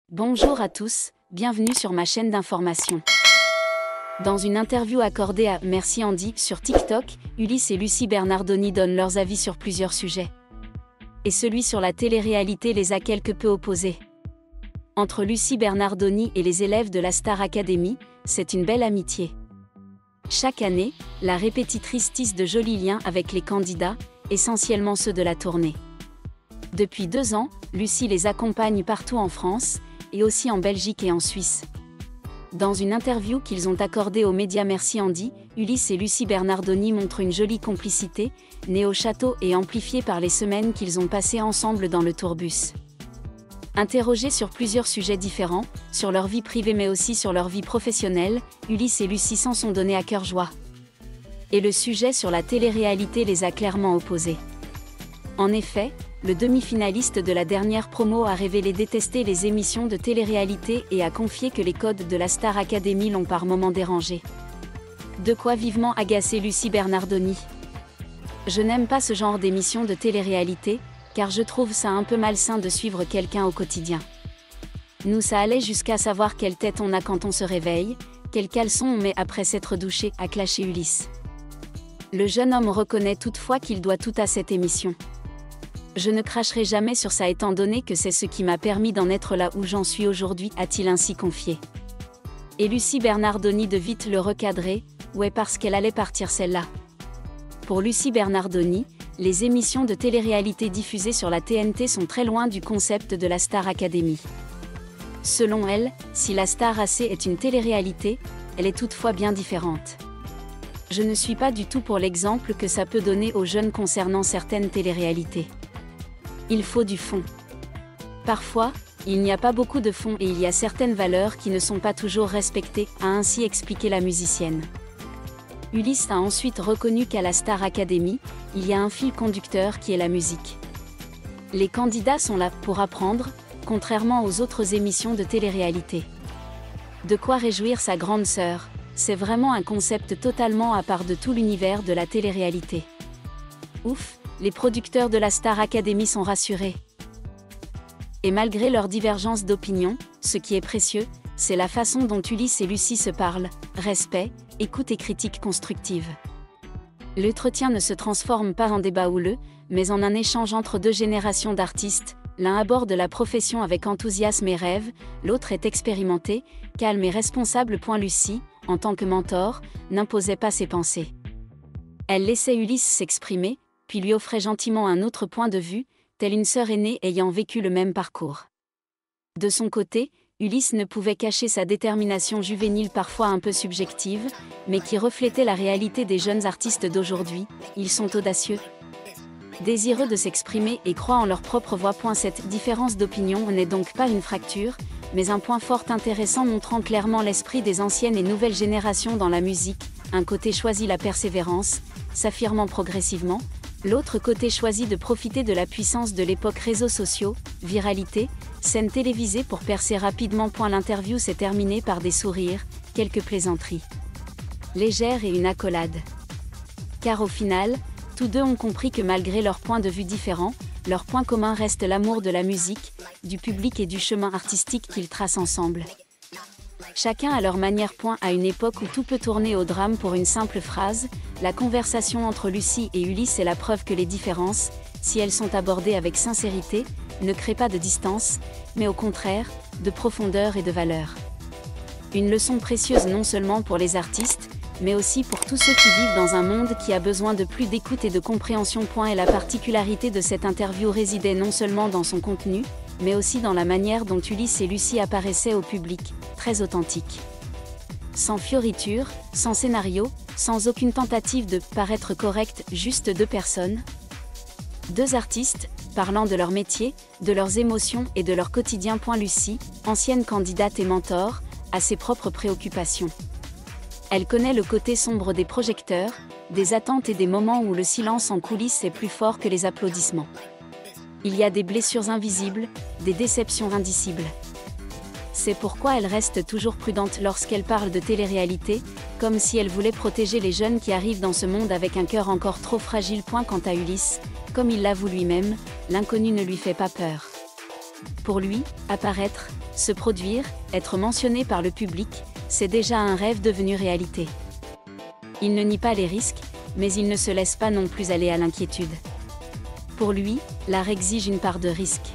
Bonjour à tous, bienvenue sur ma chaîne d'information. Dans une interview accordée à Merci Andy sur TikTok, Ulysse et Lucie Bernardoni donnent leurs avis sur plusieurs sujets. Et celui sur la télé-réalité les a quelque peu opposés. Entre Lucie Bernardoni et les élèves de la Star Academy, c'est une belle amitié. Chaque année, la répétitrice tisse de jolis liens avec les candidats, essentiellement ceux de la tournée. Depuis 2 ans, Lucie les accompagne partout en France, et aussi en Belgique et en Suisse. Dans une interview qu'ils ont accordée aux médias Merci Andy, Ulysse et Lucie Bernardoni montrent une jolie complicité, née au château et amplifiée par les semaines qu'ils ont passées ensemble dans le tourbus. Interrogés sur plusieurs sujets différents, sur leur vie privée mais aussi sur leur vie professionnelle, Ulysse et Lucie s'en sont donnés à cœur joie. Et le sujet sur la télé-réalité les a clairement opposés. En effet, le demi-finaliste de la dernière promo a révélé détester les émissions de télé-réalité et a confié que les codes de la Star Academy l'ont par moments dérangé. De quoi vivement agacer Lucie Bernardoni. Je n'aime pas ce genre d'émissions de télé-réalité, car je trouve ça un peu malsain de suivre quelqu'un au quotidien. Nous ça allait jusqu'à savoir quelle tête on a quand on se réveille, quel caleçon on met après s'être douché, a clashé Ulysse. Le jeune homme reconnaît toutefois qu'il doit tout à cette émission. Je ne cracherai jamais sur ça étant donné que c'est ce qui m'a permis d'en être là où j'en suis aujourd'hui, a-t-il ainsi confié. Et Lucie Bernardoni de vite le recadrer, ouais parce qu'elle allait partir celle-là. Pour Lucie Bernardoni, les émissions de télé-réalité diffusées sur la TNT sont très loin du concept de la Star Academy. Selon elle, si la Star AC est une télé-réalité, elle est toutefois bien différente. Je ne suis pas du tout pour l'exemple que ça peut donner aux jeunes concernant certaines télé-réalités. Il faut du fond. Parfois, il n'y a pas beaucoup de fond et il y a certaines valeurs qui ne sont pas toujours respectées, a ainsi expliqué la musicienne. Ulysse a ensuite reconnu qu'à la Star Academy, il y a un fil conducteur qui est la musique. Les candidats sont là pour apprendre, contrairement aux autres émissions de télé-réalité. De quoi réjouir sa grande sœur, c'est vraiment un concept totalement à part de tout l'univers de la télé-réalité. Ouf! Les producteurs de la Star Academy sont rassurés. Et malgré leurs divergences d'opinion, ce qui est précieux, c'est la façon dont Ulysse et Lucie se parlent, respect, écoute et critique constructive. L'entretien ne se transforme pas en débat houleux, mais en un échange entre 2 générations d'artistes, l'un aborde la profession avec enthousiasme et rêve, l'autre est expérimenté, calme et responsable. Lucie, en tant que mentor, n'imposait pas ses pensées. Elle laissait Ulysse s'exprimer, puis lui offrait gentiment un autre point de vue, telle une sœur aînée ayant vécu le même parcours. De son côté, Ulysse ne pouvait cacher sa détermination juvénile parfois un peu subjective, mais qui reflétait la réalité des jeunes artistes d'aujourd'hui, ils sont audacieux, désireux de s'exprimer et croient en leur propre voix. Cette différence d'opinion n'est donc pas une fracture, mais un point fort intéressant montrant clairement l'esprit des anciennes et nouvelles générations dans la musique. Un côté choisit la persévérance, s'affirmant progressivement, l'autre côté choisit de profiter de la puissance de l'époque réseaux sociaux, viralité, scène télévisée pour percer rapidement. L'interview s'est terminée par des sourires, quelques plaisanteries légères et une accolade. Car au final, tous deux ont compris que malgré leurs points de vue différents, leur point commun reste l'amour de la musique, du public et du chemin artistique qu'ils tracent ensemble. Chacun à leur manière. À une époque où tout peut tourner au drame pour une simple phrase, la conversation entre Lucie et Ulysse est la preuve que les différences, si elles sont abordées avec sincérité, ne créent pas de distance, mais au contraire, de profondeur et de valeur. Une leçon précieuse non seulement pour les artistes, mais aussi pour tous ceux qui vivent dans un monde qui a besoin de plus d'écoute et de compréhension. Et la particularité de cette interview résidait non seulement dans son contenu, mais aussi dans la manière dont Ulysse et Lucie apparaissaient au public, très authentique. Sans fioritures, sans scénario, sans aucune tentative de paraître correct, juste 2 personnes. 2 artistes, parlant de leur métier, de leurs émotions et de leur quotidien. Lucie, ancienne candidate et mentor, a ses propres préoccupations. Elle connaît le côté sombre des projecteurs, des attentes et des moments où le silence en coulisses est plus fort que les applaudissements. Il y a des blessures invisibles, des déceptions indicibles. C'est pourquoi elle reste toujours prudente lorsqu'elle parle de télé-réalité, comme si elle voulait protéger les jeunes qui arrivent dans ce monde avec un cœur encore trop fragile. Quant à Ulysse, comme il l'avoue lui-même, l'inconnu ne lui fait pas peur. Pour lui, apparaître, se produire, être mentionné par le public, c'est déjà un rêve devenu réalité. Il ne nie pas les risques, mais il ne se laisse pas non plus aller à l'inquiétude. Pour lui, l'art exige une part de risque.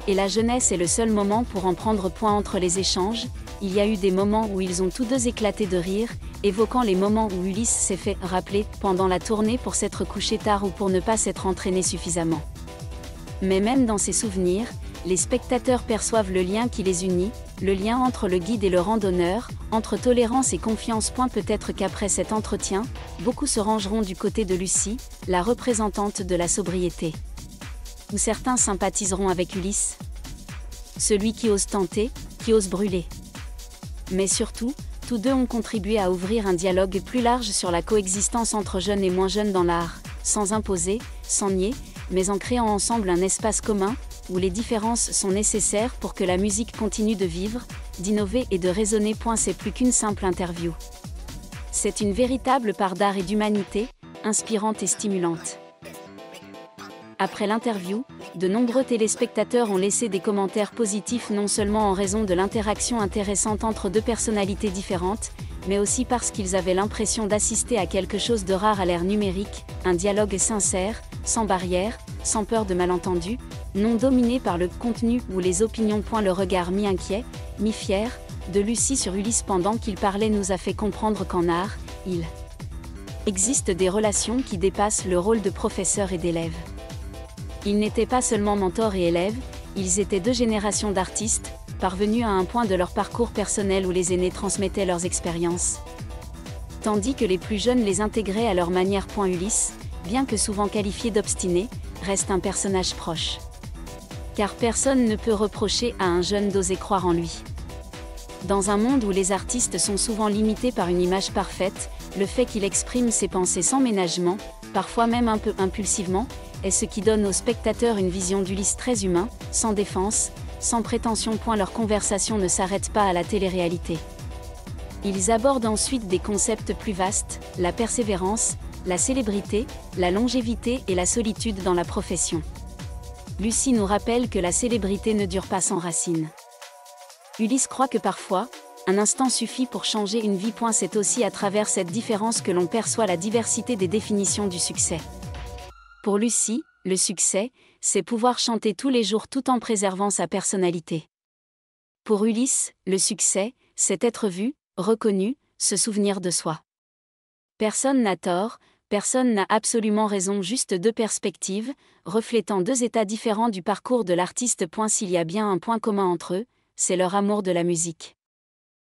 Et la jeunesse est le seul moment pour en prendre point. Entre les échanges, il y a eu des moments où ils ont tous deux éclaté de rire, évoquant les moments où Ulysse s'est fait rappeler pendant la tournée pour s'être couché tard ou pour ne pas s'être entraîné suffisamment. Mais même dans ces souvenirs, les spectateurs perçoivent le lien qui les unit, le lien entre le guide et le randonneur, entre tolérance et confiance. Peut-être qu'après cet entretien, beaucoup se rangeront du côté de Lucie, la représentante de la sobriété. Ou certains sympathiseront avec Ulysse. Celui qui ose tenter, qui ose brûler. Mais surtout, tous deux ont contribué à ouvrir un dialogue plus large sur la coexistence entre jeunes et moins jeunes dans l'art, sans imposer, sans nier, mais en créant ensemble un espace commun, où les différences sont nécessaires pour que la musique continue de vivre, d'innover et de résonner. C'est plus qu'une simple interview. C'est une véritable part d'art et d'humanité, inspirante et stimulante. Après l'interview, de nombreux téléspectateurs ont laissé des commentaires positifs, non seulement en raison de l'interaction intéressante entre deux personnalités différentes, mais aussi parce qu'ils avaient l'impression d'assister à quelque chose de rare à l'ère numérique, un dialogue sincère, sans barrière, sans peur de malentendus, non dominé par le contenu ou les opinions. Le regard mi-inquiet, mi-fier, de Lucie sur Ulysse pendant qu'il parlait nous a fait comprendre qu'en art, il existe des relations qui dépassent le rôle de professeur et d'élève. Ils n'étaient pas seulement mentors et élèves, ils étaient deux générations d'artistes, parvenus à un point de leur parcours personnel où les aînés transmettaient leurs expériences, tandis que les plus jeunes les intégraient à leur manière. Ulysse, bien que souvent qualifié d'obstiné, reste un personnage proche. Car personne ne peut reprocher à un jeune d'oser croire en lui. Dans un monde où les artistes sont souvent limités par une image parfaite, le fait qu'il exprime ses pensées sans ménagement, parfois même un peu impulsivement, est ce qui donne aux spectateurs une vision d'Ulysse très humain, sans défense, sans prétention. Leur conversation ne s'arrête pas à la télé-réalité. Ils abordent ensuite des concepts plus vastes, la persévérance, la célébrité, la longévité et la solitude dans la profession. Lucie nous rappelle que la célébrité ne dure pas sans racines. Ulysse croit que parfois, un instant suffit pour changer une vie. C'est aussi à travers cette différence que l'on perçoit la diversité des définitions du succès. Pour Lucie, le succès, c'est pouvoir chanter tous les jours tout en préservant sa personnalité. Pour Ulysse, le succès, c'est être vu, reconnu, se souvenir de soi. Personne n'a tort, personne n'a absolument raison, juste deux perspectives, reflétant deux états différents du parcours de l'artiste. S'il y a bien un point commun entre eux, c'est leur amour de la musique.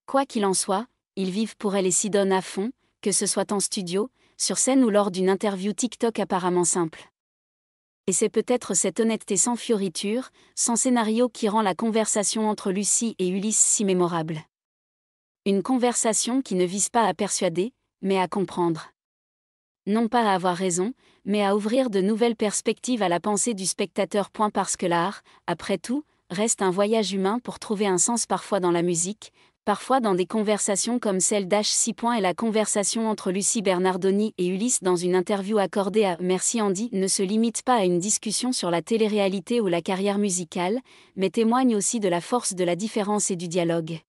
Quoi qu'il en soit, ils vivent pour elle et s'y donnent à fond, que ce soit en studio, sur scène ou lors d'une interview TikTok apparemment simple. Et c'est peut-être cette honnêteté sans fioriture, sans scénario qui rend la conversation entre Lucie et Ulysse si mémorable. Une conversation qui ne vise pas à persuader, mais à comprendre. Non pas à avoir raison, mais à ouvrir de nouvelles perspectives à la pensée du spectateur. Parce que l'art, après tout, reste un voyage humain pour trouver un sens parfois dans la musique, parfois dans des conversations comme celle d'H6. Et la conversation entre Lucie Bernardoni et Ulysse dans une interview accordée à Merci Andy ne se limite pas à une discussion sur la télé-réalité ou la carrière musicale, mais témoigne aussi de la force de la différence et du dialogue.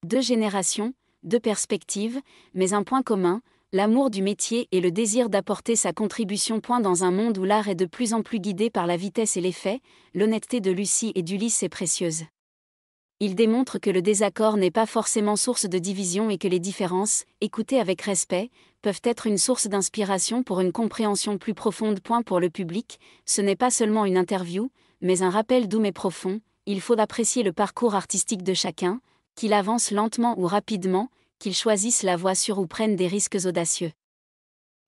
Deux générations, deux perspectives, mais un point commun, l'amour du métier et le désir d'apporter sa contribution. Dans un monde où l'art est de plus en plus guidé par la vitesse et l'effet, l'honnêteté de Lucie et d'Ulysse est précieuse. Il démontre que le désaccord n'est pas forcément source de division et que les différences, écoutées avec respect, peuvent être une source d'inspiration pour une compréhension plus profonde. Pour le public, ce n'est pas seulement une interview, mais un rappel doux mais profond. Il faut apprécier le parcours artistique de chacun, qu'il avance lentement ou rapidement, qu'il choisisse la voie sûre ou prenne des risques audacieux.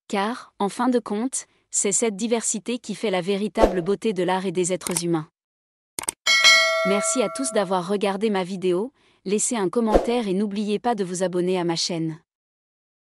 Car, en fin de compte, c'est cette diversité qui fait la véritable beauté de l'art et des êtres humains. Merci à tous d'avoir regardé ma vidéo, laissez un commentaire et n'oubliez pas de vous abonner à ma chaîne.